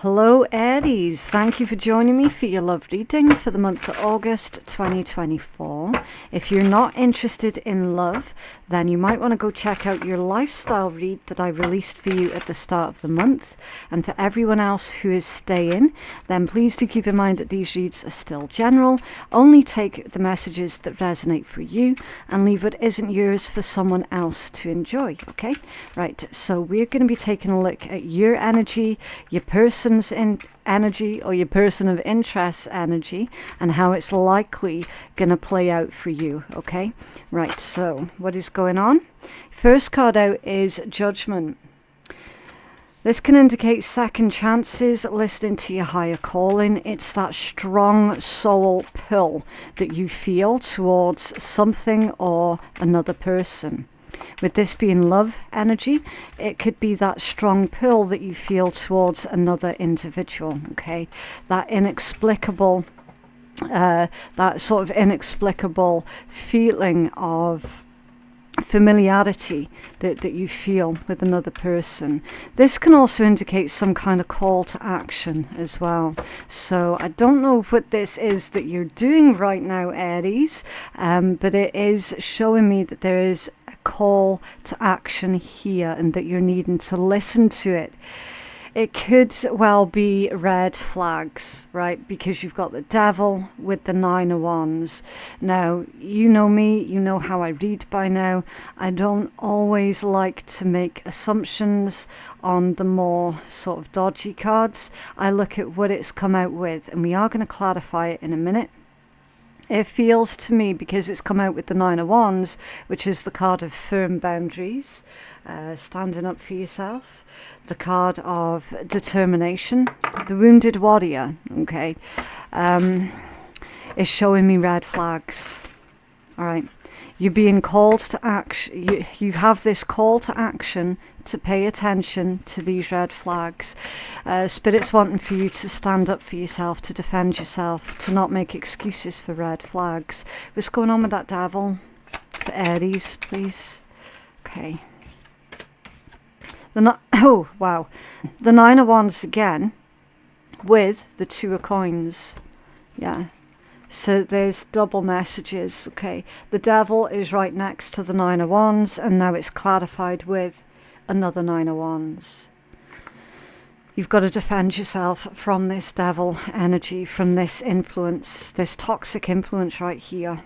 Hello Aries, thank you for joining me for your love reading for the month of August 2024. If you're not interested in love, then you might want to go check out your lifestyle read that I released for you at the start of the month. And for everyone else who is staying, then please do keep in mind that these reads are still general. Only take the messages that resonate for you and leave what isn't yours for someone else to enjoy, okay? Right, so we're going to be taking a look at your energy, your person's energy, or your person of interest energy, and how it's likely going to play out for you, okay? Right, so what is going on? First card out is Judgment. This can indicate second chances, listening to your higher calling. It's that strong soul pull that you feel towards something or another person. With this being love energy, it could be that strong pull that you feel towards another individual, okay? That inexplicable, that sort of inexplicable feeling of familiarity that you feel with another person. This can also indicate some kind of call to action as well. So I don't know what this is that you're doing right now, Aries, but it is showing me that there is a call to action here and that you're needing to listen to it. It could well be red flags, right? Because you've got the devil with the 9 of wands. Now, you know me, you know how I read by now. I don't always like to make assumptions on the more sort of dodgy cards. I look at what it's come out with, and we are going to clarify it in a minute. It feels to me, because it's come out with the 9 of wands, which is the card of firm boundaries, standing up for yourself, the card of determination, the wounded warrior, okay, is showing me red flags. All right, you're being called to action. You have this call to action to pay attention to these red flags. Spirit's wanting for you to stand up for yourself, to defend yourself, to not make excuses for red flags. What's going on with that devil? For Aries, please. Okay. Oh, wow. The 9 of wands again with the 2 of coins. Yeah. So there's double messages, okay. The devil is right next to the 9 of wands, and now it's clarified with another 9 of wands. You've got to defend yourself from this devil energy, from this influence, this toxic influence right here.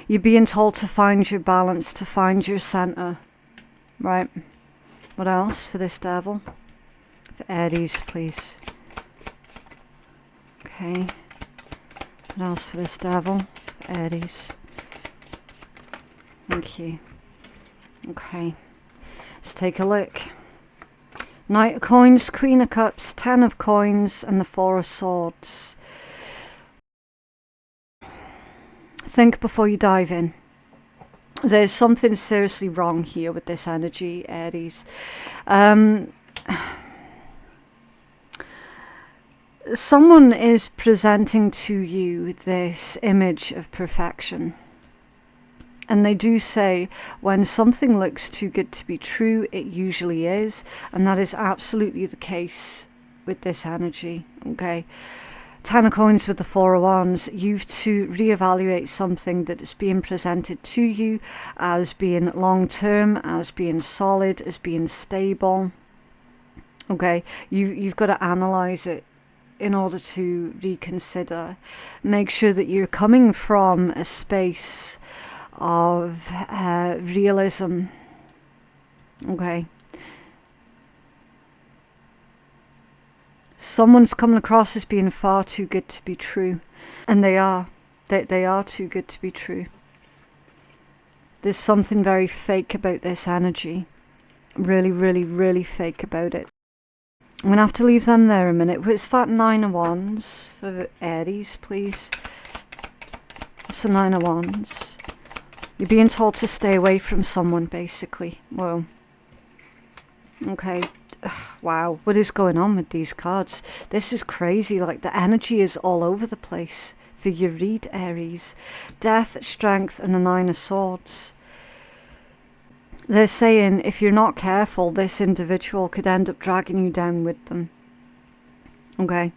You're being told to find your balance, to find your center, right? What else for this devil? For Aries, please. Okay. What else for this devil? For Aries. Thank you. Okay. Let's take a look. Knight of coins, Queen of cups, 10 of coins, and the 4 of swords. Think before you dive in. There's something seriously wrong here with this energy, Aries. Someone is presenting to you this image of perfection. And they do say, when something looks too good to be true, it usually is. And that is absolutely the case with this energy, okay? 10 of coins with the 4 of wands. You've to reevaluate something that is being presented to you as being long-term, as being solid, as being stable, okay? You've got to analyze it in order to reconsider. Make sure that you're coming from a space of realism, okay? Someone's coming across as being far too good to be true, and they are. They are too good to be true. There's something very fake about this energy. Really, really, really fake about it. I'm going to have to leave them there a minute. What's that 9 of wands for Aries, please? It's the 9 of wands. You're being told to stay away from someone, basically. Whoa. Okay. Wow, what is going on with these cards? This is crazy. Like, the energy is all over the place for your read, Aries. Death, strength, and the 9 of swords. They're saying if you're not careful, this individual could end up dragging you down with them. Okay?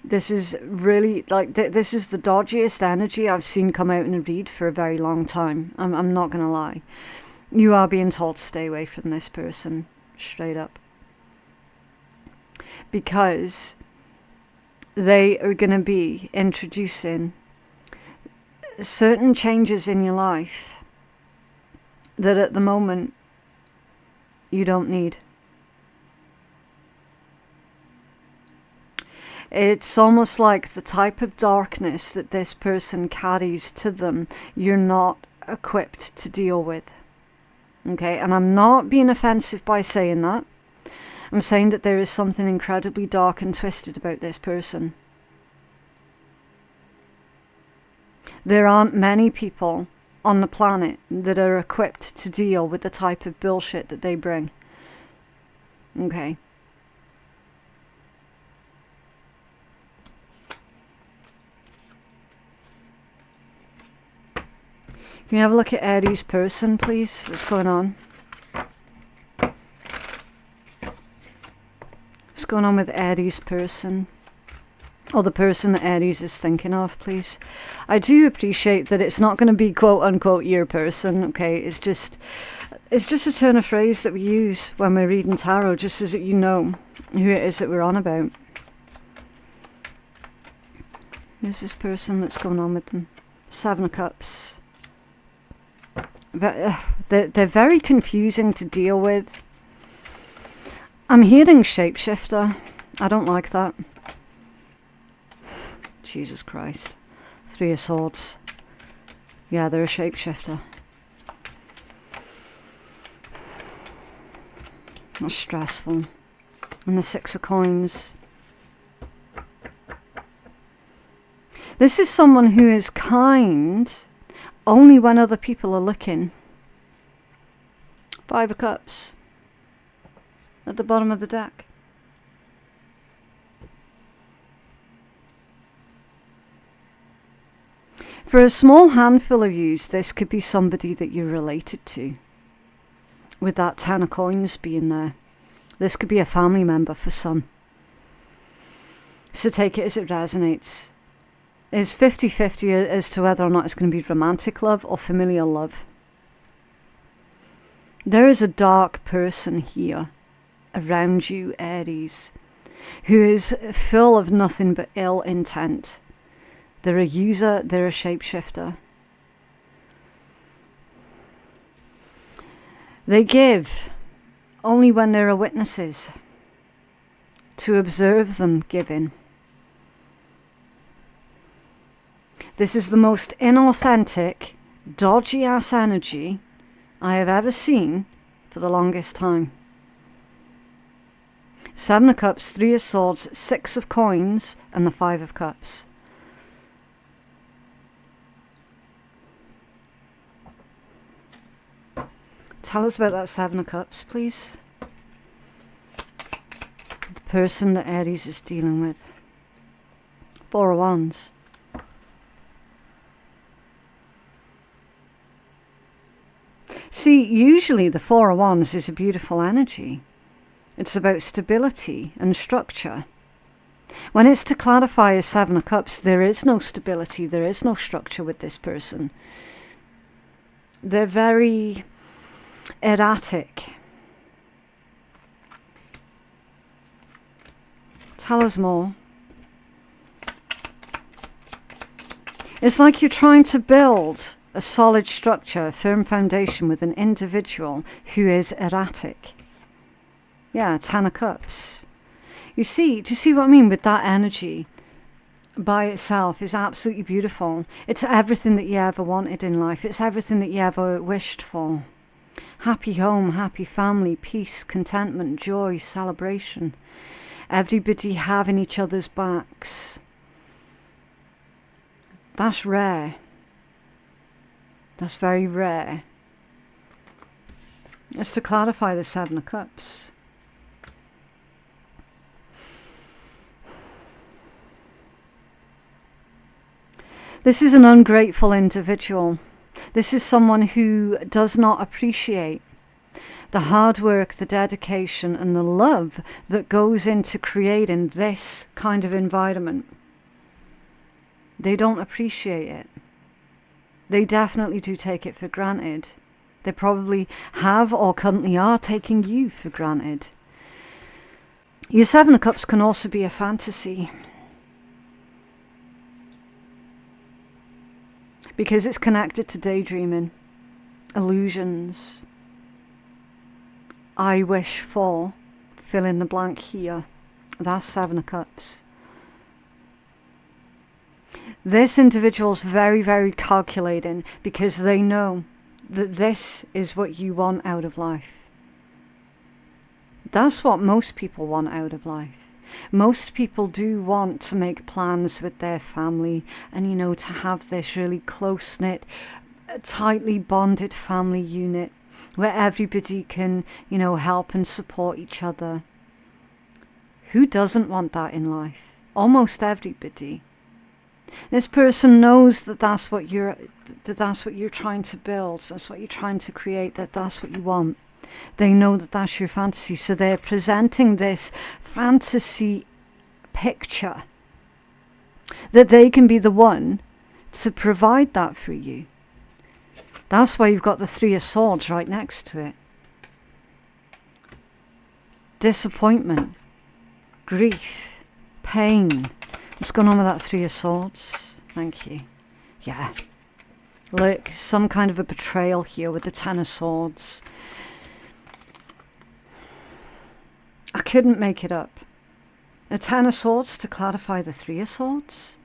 This is really, like, this is the dodgiest energy I've seen come out in a read for a very long time. I'm not going to lie. You are being told to stay away from this person, straight up. Because they are going to be introducing certain changes in your life that at the moment you don't need. It's almost like the type of darkness that this person carries to them, you're not equipped to deal with. Okay, and I'm not being offensive by saying that. I'm saying that there is something incredibly dark and twisted about this person. There aren't many people on the planet that are equipped to deal with the type of bullshit that they bring. Okay. Can you have a look at Aries person, please? What's going on? What's going on with Aries person? Or the person that Aries is thinking of, please. I do appreciate that it's not going to be quote unquote your person, okay? It's just a turn of phrase that we use when we're reading tarot, just so that you know who it is that we're on about. Who's this person? What's going on with them? Seven of Cups. They're very confusing to deal with. I'm hearing Shapeshifter. I don't like that. Jesus Christ. Three of Swords. Yeah, they're a Shapeshifter. That's stressful. And the Six of Coins. This is someone who is kind only when other people are looking. Five of Cups. At the bottom of the deck. For a small handful of yous, this could be somebody that you're related to. With that Ten of Coins being there. This could be a family member for some. So take it as it resonates. It's 50-50 as to whether or not it's going to be romantic love or familial love. There is a dark person here around you, Aries, who is full of nothing but ill intent. They're a user, they're a shapeshifter. They give only when there are witnesses to observe them giving. This is the most inauthentic, dodgy-ass energy I have ever seen for the longest time. Seven of Cups, Three of Swords, Six of Coins, and the Five of Cups. Tell us about that Seven of Cups, please. The person that Aries is dealing with. Four of Wands. See, usually the Four of Wands is a beautiful energy. It's about stability and structure. When it's to clarify a Seven of Cups, there is no stability, there is no structure with this person. They're very erratic. Tell us more. It's like you're trying to build a solid structure, a firm foundation with an individual who is erratic. Yeah, Ten of Cups. You see, do you see what I mean with that energy? By itself is absolutely beautiful. It's everything that you ever wanted in life. It's everything that you ever wished for. Happy home, happy family, peace, contentment, joy, celebration. Everybody having each other's backs. That's rare. That's very rare. It's to clarify the Seven of Cups. This is an ungrateful individual. This is someone who does not appreciate the hard work, the dedication, and the love that goes into creating this kind of environment. They don't appreciate it. They definitely do take it for granted. They probably have or currently are taking you for granted. Your Seven of Cups can also be a fantasy, because it's connected to daydreaming, illusions. I wish for, fill in the blank here. That's Seven of Cups. This individual's very, very calculating, because they know that this is what you want out of life. That's what most people want out of life. Most people do want to make plans with their family and, to have this really close-knit, tightly bonded family unit where everybody can, help and support each other. Who doesn't want that in life? Almost everybody. This person knows that that's what you're trying to build, that's what you're trying to create, that's what you want. They know that that's your fantasy, so they're presenting this fantasy picture that they can be the one to provide that for you. That's why you've got the Three of Swords right next to it. Disappointment, grief, pain. What's going on with that Three of Swords? Thank you. Yeah. Look, some kind of a betrayal here with the Ten of Swords. I couldn't make it up. A Ten of Swords to clarify the Three of Swords?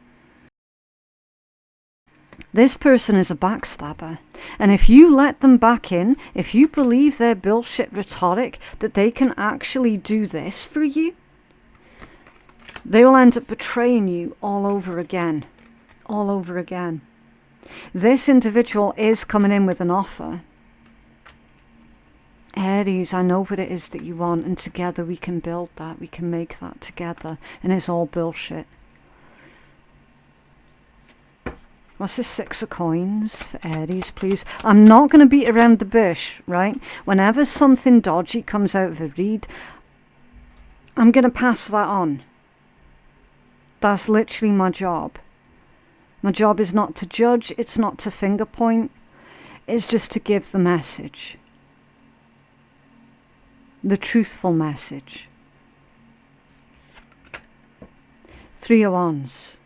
This person is a backstabber. And if you let them back in, if you believe their bullshit rhetoric that they can actually do this for you, they will end up betraying you all over again. All over again. This individual is coming in with an offer. Aries, I know what it is that you want, and together we can build that. We can make that together. And it's all bullshit. What's the Six of Coins for Aries, please? I'm not going to beat around the bush, right? Whenever something dodgy comes out of a read, I'm going to pass that on. That's literally my job. My job is not to judge, it's not to finger point, it's just to give the message. The truthful message. Three of Wands.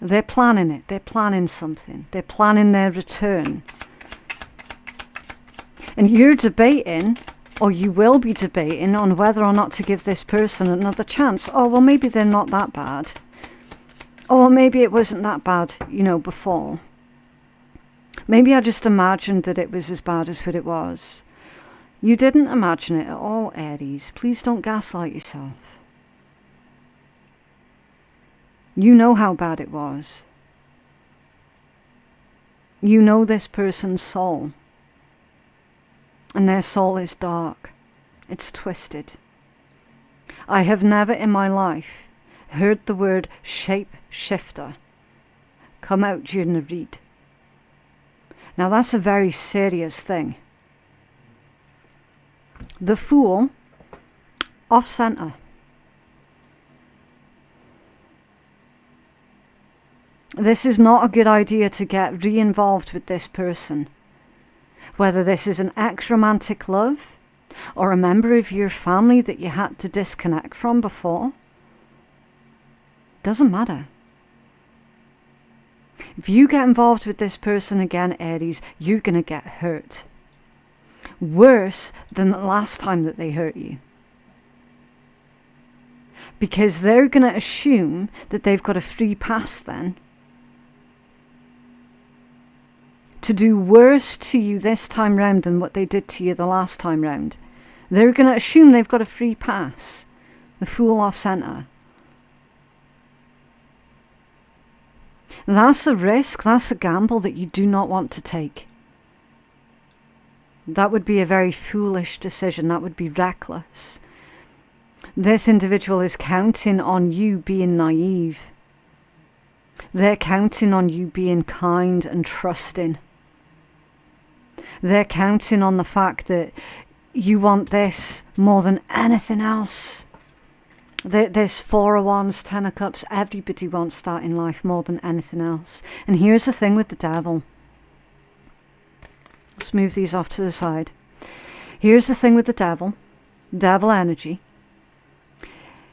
They're planning it, they're planning something, they're planning their return. And you're debating, or you will be debating, on whether or not to give this person another chance. Oh, well, maybe they're not that bad. Oh, well, maybe it wasn't that bad, before. Maybe I just imagined that it was as bad as what it was. You didn't imagine it at all, Aries. Please don't gaslight yourself. You know how bad it was. You know this person's soul. And their soul is dark. It's twisted. I have never in my life heard the word shapeshifter come out during a read. Now that's a very serious thing. The Fool, off center. This is not a good idea to get re-involved with this person. Whether this is an ex-romantic love or a member of your family that you had to disconnect from before, doesn't matter. If you get involved with this person again, Aries, you're going to get hurt. Worse than the last time that they hurt you. Because they're going to assume that they've got a free pass then to do worse to you this time round than what they did to you the last time round. They're going to assume they've got a free pass. The Fool off center. That's a risk, that's a gamble that you do not want to take. That would be a very foolish decision. That would be reckless. This individual is counting on you being naive. They're counting on you being kind and trusting. They're counting on the fact that you want this more than anything else. There's 4 of Wands, 10 of Cups. Everybody wants that in life more than anything else. And here's the thing with the Devil. Let's move these off to the side. Here's the thing with the Devil. Devil energy.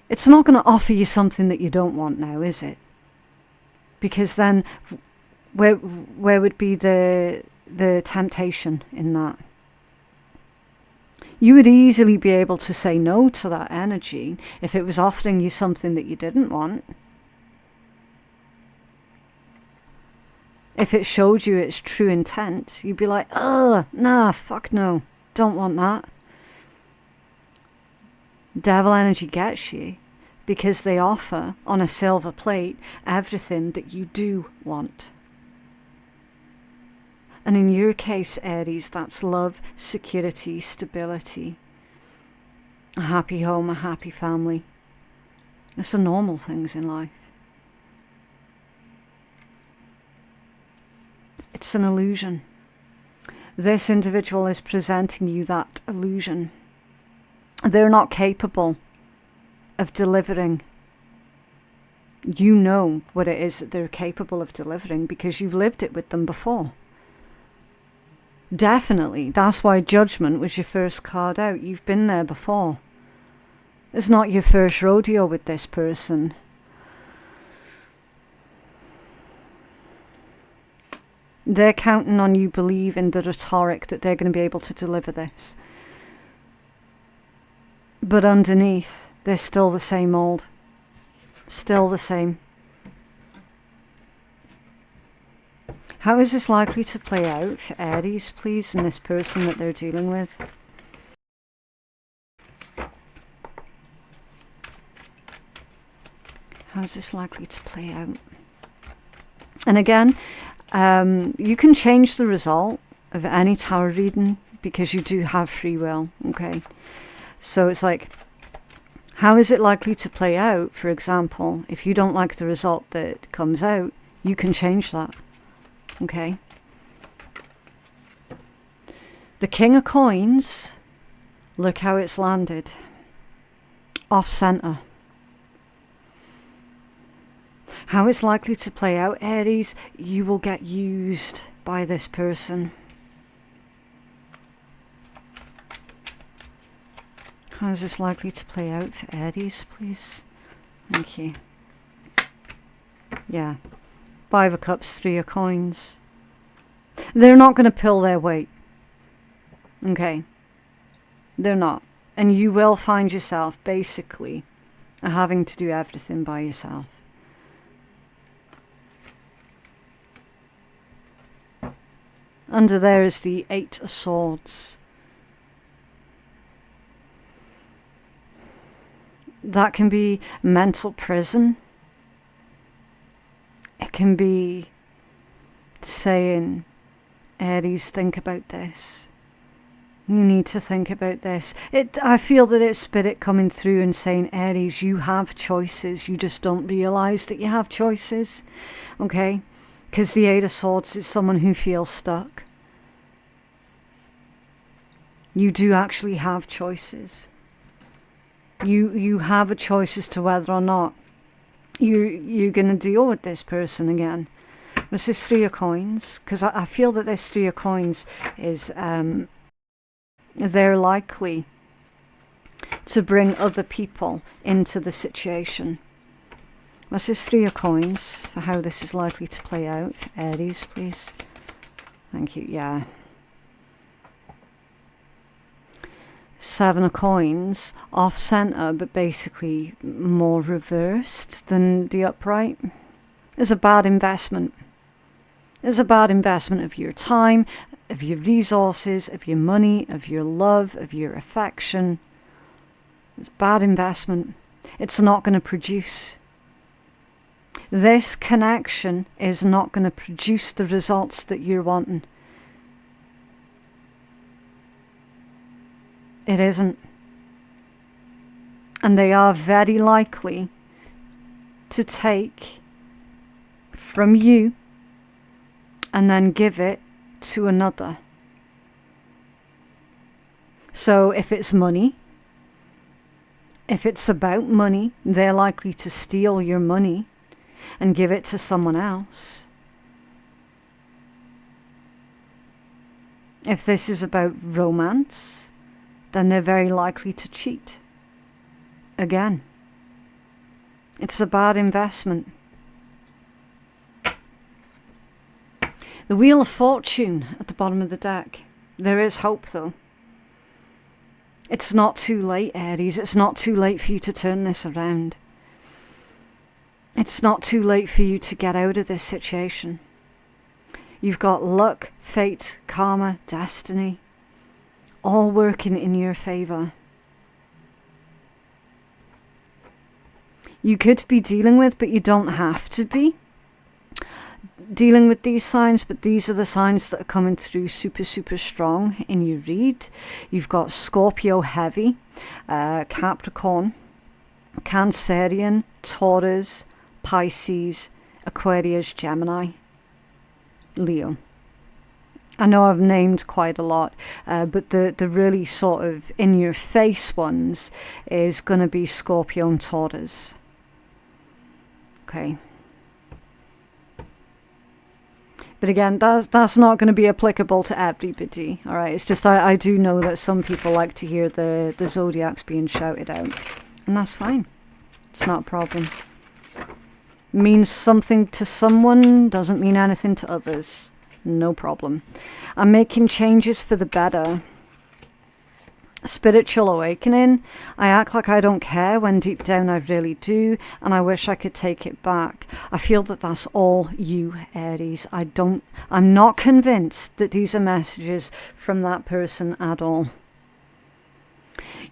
It's not going to offer you something that you don't want now, is it? Because then where would be the temptation in that? You would easily be able to say no to that energy if it was offering you something that you didn't want. If it showed you its true intent, you'd be like, oh, nah, fuck no, don't want that. Devil energy gets you because they offer on a silver plate everything that you do want. And in your case, Aries, that's love, security, stability, a happy home, a happy family. It's the normal things in life. It's an illusion. This individual is presenting you that illusion. They're not capable of delivering. You know what it is that they're capable of delivering because you've lived it with them before. Definitely. That's why Judgment was your first card out. You've been there before. It's not your first rodeo with this person. They're counting on you believing the rhetoric that they're going to be able to deliver this. But underneath, they're still the same old. Still the same. How is this likely to play out for Aries, please, and this person that they're dealing with? How is this likely to play out? And again, you can change the result of any tarot reading because you do have free will, okay? So it's like, how is it likely to play out? For example, if you don't like the result that comes out, you can change that. Okay. The King of Coins, look how it's landed. Off center. How it's likely to play out, Aries, you will get used by this person. How is this likely to play out for Aries, please? Thank you. Yeah. 5 of Cups, 3 of Coins. They're not going to pull their weight. Okay. They're not. And you will find yourself basically having to do everything by yourself. Under there is the 8 of Swords. That can be mental prison. It can be saying, Aries, think about this. You need to think about this. I feel that it's Spirit coming through and saying, Aries, you have choices. You just don't realise that you have choices. Okay? Because the 8 of Swords is someone who feels stuck. You do actually have choices. You have a choice as to whether or not you're going to deal with this person again. This is 3 of Coins, because I feel that this 3 of Coins is they're likely to bring other people into the situation. This is 3 of Coins for how this is likely to play out. Aries, please. Thank you. Yeah. 7 of Coins, off center, but basically more reversed than the upright. It's a bad investment. It's a bad investment of your time, of your resources, of your money, of your love, of your affection. It's bad investment. It's not going to produce. This connection is not going to produce the results that you're wanting. It isn't. And they are very likely to take from you and then give it to another. So if it's money, if it's about money, they're likely to steal your money and give it to someone else. If this is about romance, then they're very likely to cheat. Again, it's a bad investment. The Wheel of Fortune at the bottom of the deck. There is hope, though. It's not too late, Aries. It's not too late for you to turn this around. It's not too late for you to get out of this situation. You've got luck, fate, karma, destiny, all working in your favor. You could be dealing with, but you don't have to be dealing with these signs, but these are the signs that are coming through super, super strong in your read. You've got Scorpio heavy, Capricorn, Cancerian, Taurus, Pisces, Aquarius, Gemini, Leo. I know I've named quite a lot, but the really sort of in-your-face ones is going to be Scorpio and Taurus. Okay. But again, that's not going to be applicable to everybody, all right? It's just I do know that some people like to hear the zodiacs being shouted out, and that's fine. It's not a problem. Means something to someone, doesn't mean anything to others. No problem. I'm making changes for the better. Spiritual awakening. I act like I don't care when deep down I really do, and I wish I could take it back. I feel that that's all you, Aries. I'm not convinced that these are messages from that person at all.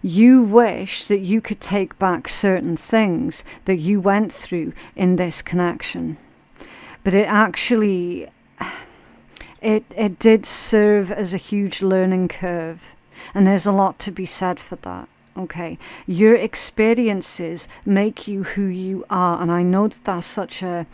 You wish that you could take back certain things that you went through in this connection. But it actually, it did serve as a huge learning curve. And there's a lot to be said for that, okay? Your experiences make you who you are. And I know that that's such a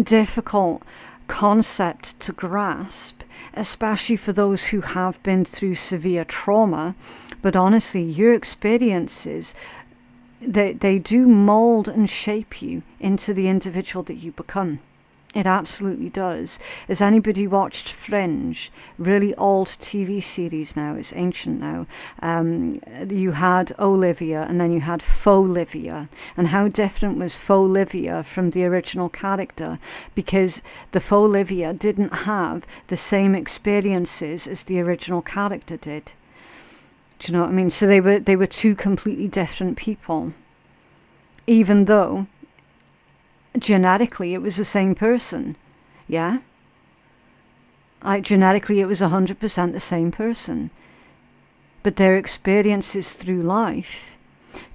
difficult concept to grasp, especially for those who have been through severe trauma. But honestly, your experiences, they do mold and shape you into the individual that you become. It absolutely does. Has anybody watched Fringe? Really old TV series now. It's ancient now. You had Olivia and then you had Faux Livia. And how different was Faux Livia from the original character? Because the Faux Livia didn't have the same experiences as the original character did. Do you know what I mean? So they were two completely different people. Even though genetically it was the same person. Yeah? Genetically it was 100% the same person. But their experiences through life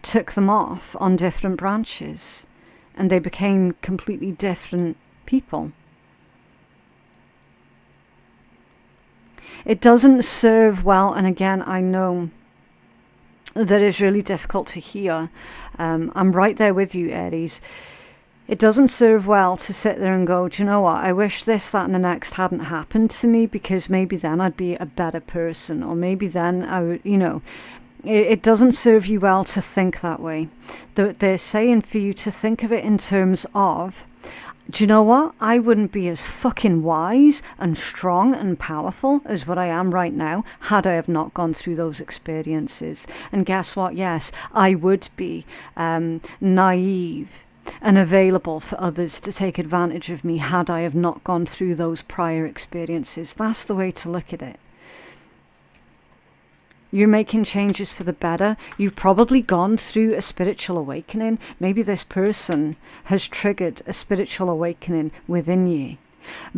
took them off on different branches. And they became completely different people. It doesn't serve well, and again, I know that it's really difficult to hear. I'm right there with you, Aries. It doesn't serve well to sit there and go, do you know what, I wish this, that, and the next hadn't happened to me, because maybe then I'd be a better person, or maybe then I would, you know. It doesn't serve you well to think that way. They're saying for you to think of it in terms of, do you know what? I wouldn't be as fucking wise and strong and powerful as what I am right now had I have not gone through those experiences. And guess what? Yes, I would be naive and available for others to take advantage of me had I have not gone through those prior experiences. That's the way to look at it. You're making changes for the better. You've probably gone through a spiritual awakening. Maybe this person has triggered a spiritual awakening within you.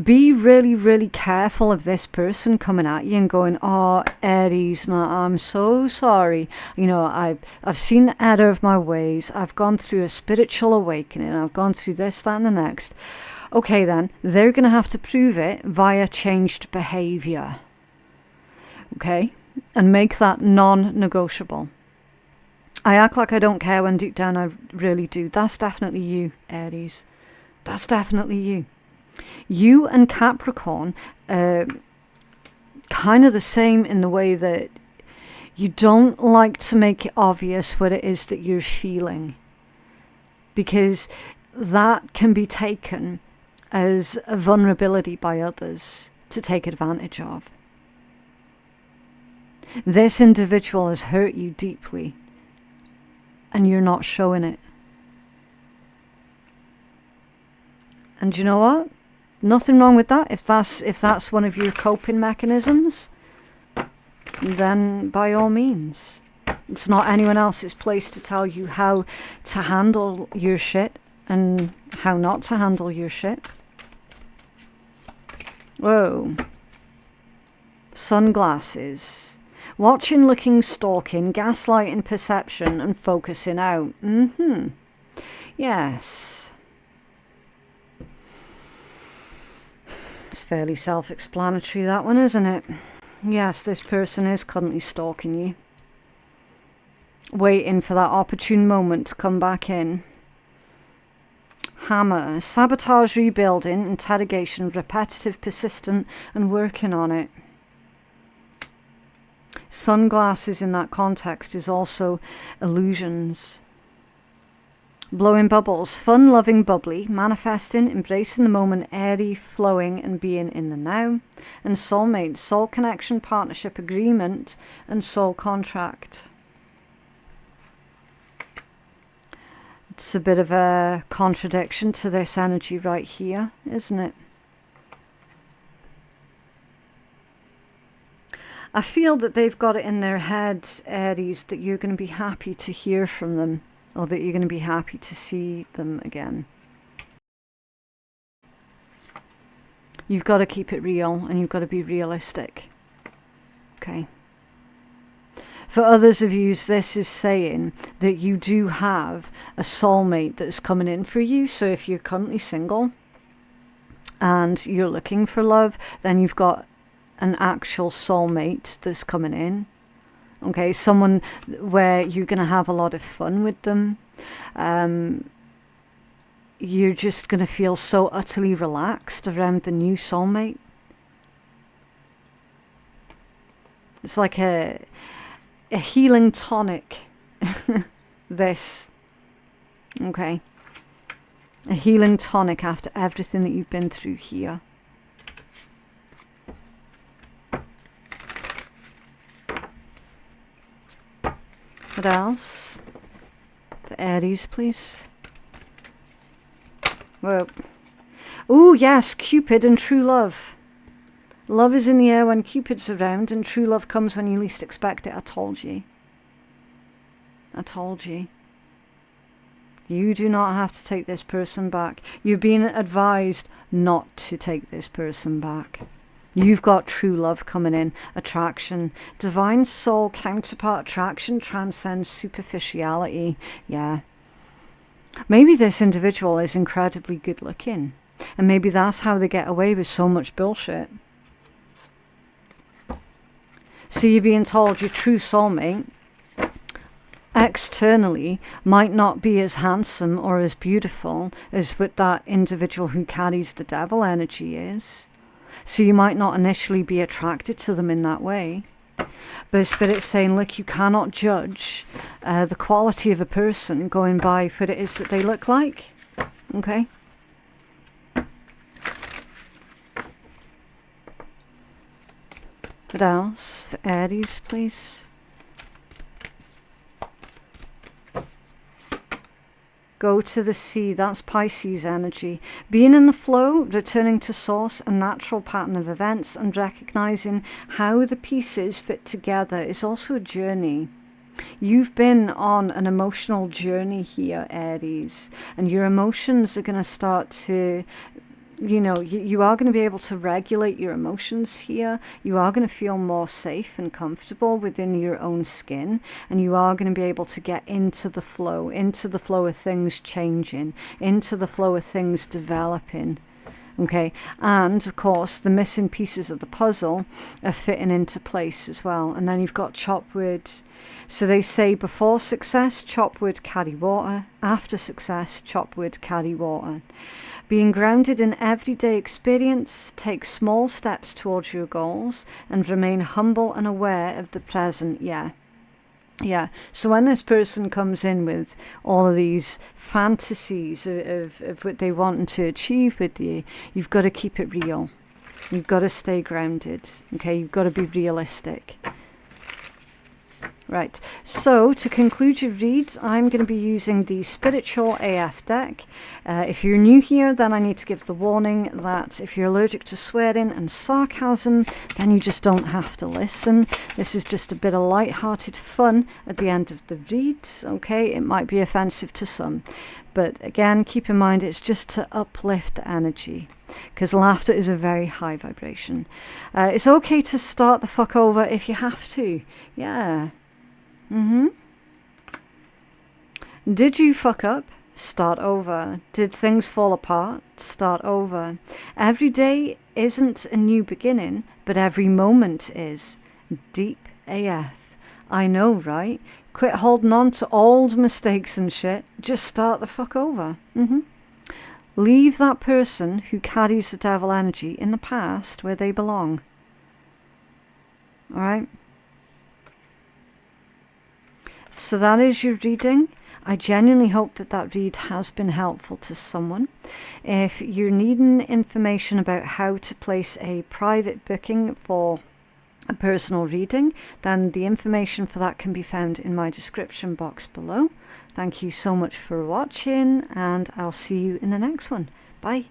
Be really, really careful of this person coming at you and going, oh, Aries, I'm so sorry. You know, I've seen the error of my ways. I've gone through a spiritual awakening. I've gone through this, that, and the next. Okay, then, they're going to have to prove it via changed behavior. Okay? And make that non-negotiable. I act like I don't care when deep down I really do. That's definitely you, Aries. That's definitely you. You and Capricorn are kind of the same in the way that You don't like to make it obvious what it is that you're feeling, because that can be taken as a vulnerability by others to take advantage of. This individual has hurt you deeply, and you're not showing it. And you know what? Nothing wrong with that. If that's one of your coping mechanisms, then by all means. It's not anyone else's place to tell you how to handle your shit and how not to handle your shit. Whoa. Sunglasses. Watching, looking, stalking, gaslighting perception, and focusing out. Yes. It's fairly self-explanatory, that one, isn't it? Yes, this person is currently stalking you. Waiting for that opportune moment to come back in. Hammer. Sabotage, rebuilding, interrogation, repetitive, persistent, and working on it. Sunglasses in that context is also illusions. Blowing bubbles. Fun, loving, bubbly, manifesting, embracing the moment, airy, flowing, and being in the now. And soulmate. Soul connection, partnership, agreement, and soul contract. It's a bit of a contradiction to this energy right here, isn't it? I feel that they've got it in their heads, Aries, that you're going to be happy to hear from them, or that you're going to be happy to see them again. You've got to keep it real, and you've got to be realistic. Okay. For others of you, this is saying that you do have a soulmate that's coming in for you. So if you're currently single and you're looking for love, then you've got an actual soulmate that's coming in. Okay, someone where you're going to have a lot of fun with them. You're just going to feel so utterly relaxed around the new soulmate. It's like a healing tonic. This. Okay. A healing tonic after everything that you've been through here. What else? For Aries, please. Whoa. Oh, yes, Cupid and true love. Love is in the air when Cupid's around, and true love comes when you least expect it. I told you. I told you. You do not have to take this person back. You're being advised not to take this person back. You've got true love coming in. Attraction. Divine soul counterpart attraction transcends superficiality. Yeah. Maybe this individual is incredibly good looking. And maybe that's how they get away with so much bullshit. So you're being told your true soulmate externally might not be as handsome or as beautiful as what that individual who carries the devil energy is. So you might not initially be attracted to them in that way. But Spirit's saying, look, you cannot judge the quality of a person going by what it is that they look like. Okay? What else? For Aries, please. Go to the sea. That's Pisces energy. Being in the flow, returning to source, a natural pattern of events, and recognizing how the pieces fit together is also a journey. You've been on an emotional journey here, Aries, and your emotions are going to start to, you are going to be able to regulate your emotions here. You are going to feel more safe and comfortable within your own skin, and you are going to be able to get into the flow of things changing, into the flow of things developing. Okay, and of course the missing pieces of the puzzle are fitting into place as well. And then you've got chop wood. So they say before success, chop wood, carry water. After success, chop wood, carry water. Being grounded in everyday experience, take small steps towards your goals and remain humble and aware of the present. Yeah, Yeah, so when this person comes in with all of these fantasies of what they want to achieve with you, you've got to keep it real. You've got to stay grounded, okay? You've got to be realistic. Right, so to conclude your reads, I'm going to be using the Spiritual AF deck. If you're new here, then I need to give the warning that if you're allergic to swearing and sarcasm, then you just don't have to listen. This is just a bit of light-hearted fun at the end of the read, okay? It might be offensive to some, but again, keep in mind it's just to uplift the energy, because laughter is a very high vibration. It's okay to start the fuck over if you have to, yeah. Did you fuck up? Start over. Did things fall apart? Start over. Every day isn't a new beginning, but every moment is. Deep AF. I know, right? Quit holding on to old mistakes and shit. Just start the fuck over. Leave that person who carries the devil energy in the past where they belong. Alright? So that is your reading. I genuinely hope that that read has been helpful to someone. If you're needing information about how to place a private booking for a personal reading, then the information for that can be found in my description box below. Thank you so much for watching, and I'll see you in the next one. Bye.